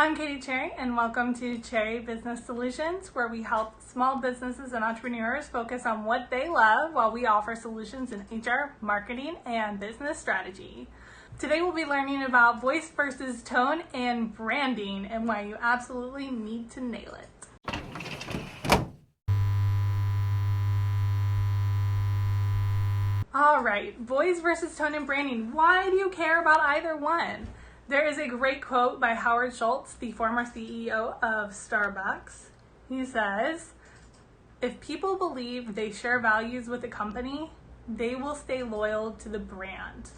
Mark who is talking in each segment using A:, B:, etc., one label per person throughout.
A: I'm Katie Cherry, and welcome to Cherry Business Solutions, where we help small businesses and entrepreneurs focus on what they love while we offer solutions in HR, marketing, and business strategy. Today we'll be learning about voice versus tone and branding and why you absolutely need to nail it. All right, voice versus tone and branding. Why do you care about either one? There is a great quote by Howard Schultz, the former CEO of Starbucks. He says, "If people believe they share values with a company, they will stay loyal to the brand."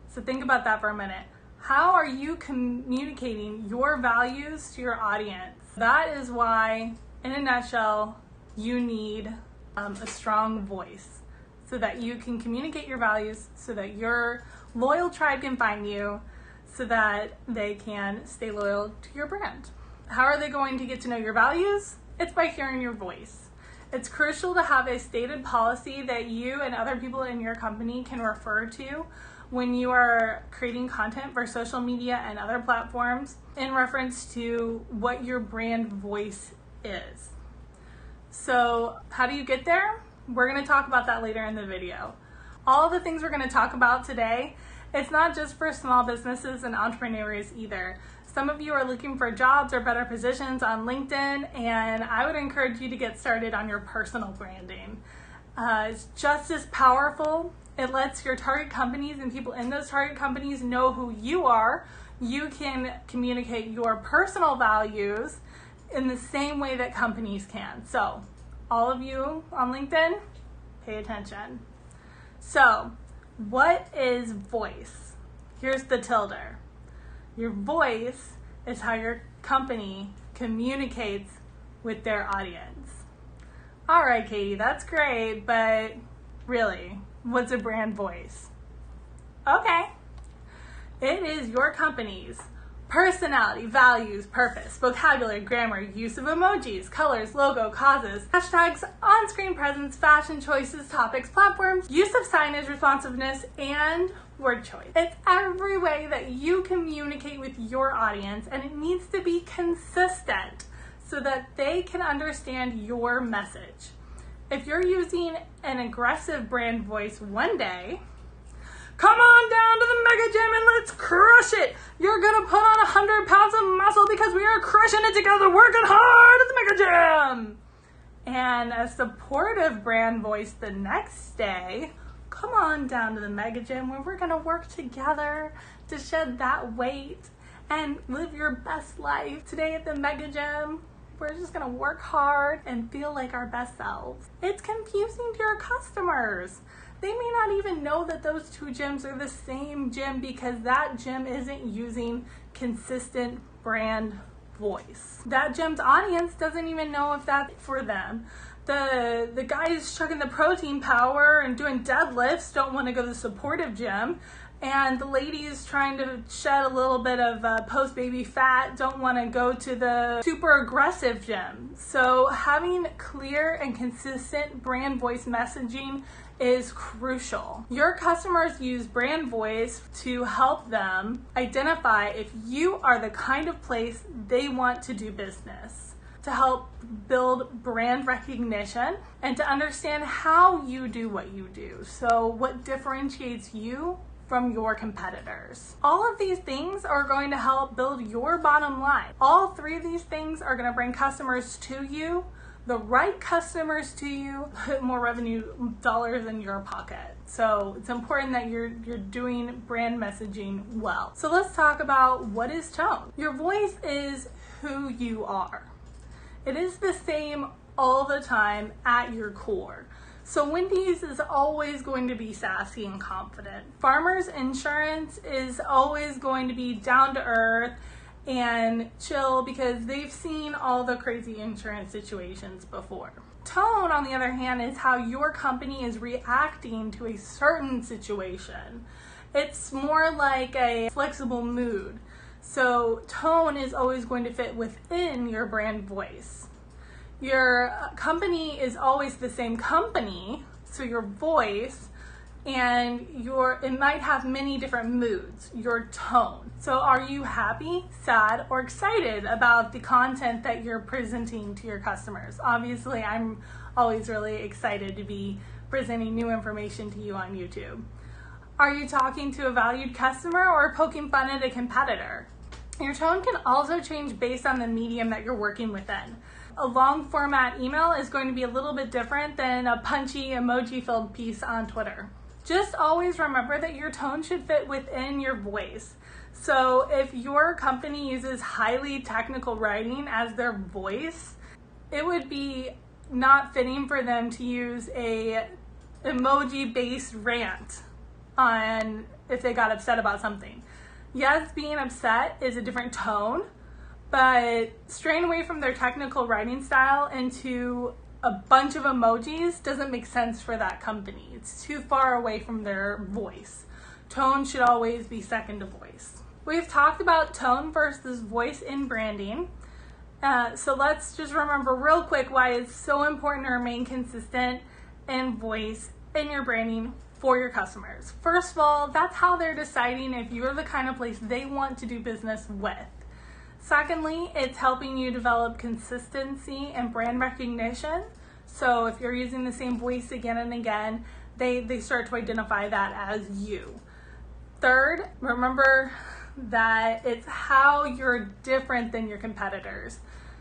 A: So think about that for a minute. How are you communicating your values to your audience? That is why, in a nutshell, you need a strong voice so that you can communicate your values, so that your loyal tribe can find you, so that they can stay loyal to your brand. How are they going to get to know your values? It's by hearing your voice. It's crucial to have a stated policy that you and other people in your company can refer to when you are creating content for social media and other platforms in reference to what your brand voice is. So how do you get there? We're going to talk about that later in the video. All the things we're going to talk about today, it's not just for small businesses and entrepreneurs either. Some of you are looking for jobs or better positions on LinkedIn, and I would encourage you to get started on your personal branding. It's just as powerful. It lets your target companies and people in those target companies know who you are. You can communicate your personal values in the same way that companies can. So, all of you on LinkedIn, pay attention. So, what is voice? Here's the tilde. Your voice is how your company communicates with their audience. All right, Katie, that's great, but really, what's a brand voice? Okay. It is your company's personality, values, purpose, vocabulary, grammar, use of emojis, colors, logo, causes, hashtags, on-screen presence, fashion choices, topics, platforms, use of signage, responsiveness, and word choice. It's every way that you communicate with your audience, and it needs to be consistent so that they can understand your message. If you're using an aggressive brand voice one day, come on down to the Mega Gym and let's crush it. You're gonna put on 100 pounds of muscle because we are crushing it together, working hard at the Mega Gym. And a supportive brand voice the next day, come on down to the Mega Gym where we're gonna work together to shed that weight and live your best life. Today at the Mega Gym, we're just gonna work hard and feel like our best selves. It's confusing to your customers. They may not even know that those two gyms are the same gym because that gym isn't using consistent brand voice. That gym's audience doesn't even know if that's for them. The guys chugging the protein power and doing deadlifts don't want to go to the supportive gym. And the ladies trying to shed a little bit of post-baby fat don't want to go to the super aggressive gym. So having clear and consistent brand voice messaging is crucial. Your customers use brand voice to help them identify if you are the kind of place they want to do business, to help build brand recognition, and to understand how you do what you do. So what differentiates you from your competitors. All of these things are going to help build your bottom line. All three of these things are going to bring customers to you, the right customers to you, put more revenue dollars in your pocket. So it's important that you're doing brand messaging well. So let's talk about what is tone. Your voice is who you are. It is the same all the time at your core. So Wendy's is always going to be sassy and confident. Farmers Insurance is always going to be down to earth and chill because they've seen all the crazy insurance situations before. Tone, on the other hand, is how your company is reacting to a certain situation. It's more like a flexible mood. So tone is always going to fit within your brand voice. Your company is always the same company, so your voice and it might have many different moods, your tone. So are you happy, sad, or excited about the content that you're presenting to your customers? Obviously, I'm always really excited to be presenting new information to you on YouTube. Are you talking to a valued customer or poking fun at a competitor? Your tone can also change based on the medium that you're working within. A long format email is going to be a little bit different than a punchy emoji-filled piece on Twitter. Just always remember that your tone should fit within your voice. So if your company uses highly technical writing as their voice, it would be not fitting for them to use a emoji-based rant on if they got upset about something. Yes, being upset is a different tone, but straying away from their technical writing style into a bunch of emojis doesn't make sense for that company. It's too far away from their voice. Tone should always be second to voice. We've talked about tone versus voice in branding. So let's just remember real quick why it's so important to remain consistent in voice in your branding for your customers. First of all, that's how they're deciding if you're the kind of place they want to do business with. Secondly, it's helping you develop consistency and brand recognition. So if you're using the same voice again and again, they start to identify that as you. Third, remember that it's how you're different than your competitors.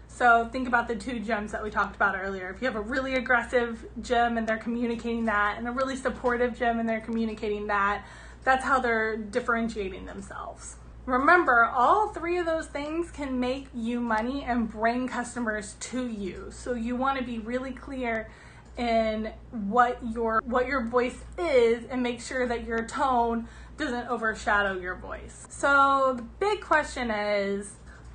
A: So think about the two gyms that we talked about earlier. If you have a really aggressive gym and they're communicating that, and a really supportive gym and they're communicating that, that's how they're differentiating themselves. Remember, all three of those things can make you money and bring customers to you. So you want to be really clear in what your voice is and make sure that your tone doesn't overshadow your voice. So the big question is,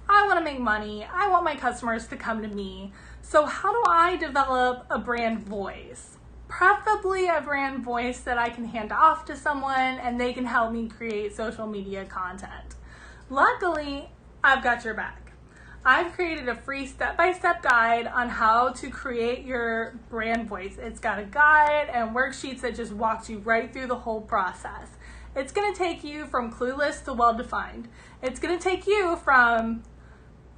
A: I want to make money. I want my customers to come to me. So how do I develop a brand voice? Preferably a brand voice that I can hand off to someone and they can help me create social media content. Luckily, I've got your back. I've created a free step-by-step guide on how to create your brand voice. It's got a guide and worksheets that just walks you right through the whole process. It's going to take you from clueless to well-defined. It's going to take you from,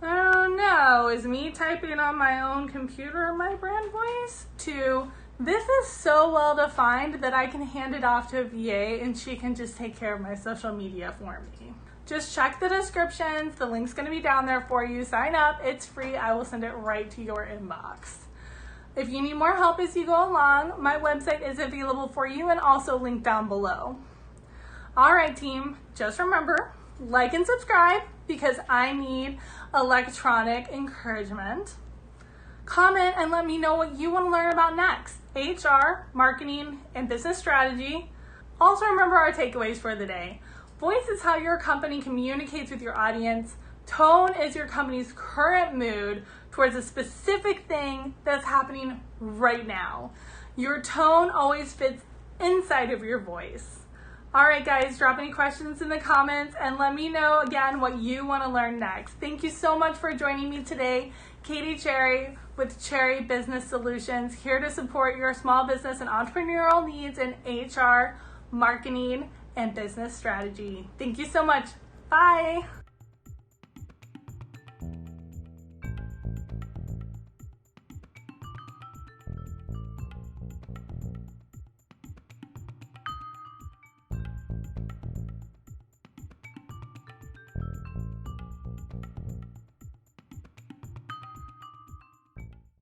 A: I don't know, is me typing on my own computer my brand voice, to this is so well-defined that I can hand it off to a VA and she can just take care of my social media for me. Just check the descriptions. The link's going to be down there for you. Sign up. It's free. I will send it right to your inbox. If you need more help as you go along, my website is available for you and also linked down below. All right, team, just remember, like and subscribe because I need electronic encouragement. Comment and let me know what you want to learn about next. HR, marketing, and business strategy. Also remember our takeaways for the day. Voice is how your company communicates with your audience. Tone is your company's current mood towards a specific thing that's happening right now. Your tone always fits inside of your voice. All right, guys, drop any questions in the comments and let me know again what you want to learn next. Thank you so much for joining me today. Katie Cherry with Cherry Business Solutions, here to support your small business and entrepreneurial needs in HR, marketing, and business strategy. Thank you so much. Bye.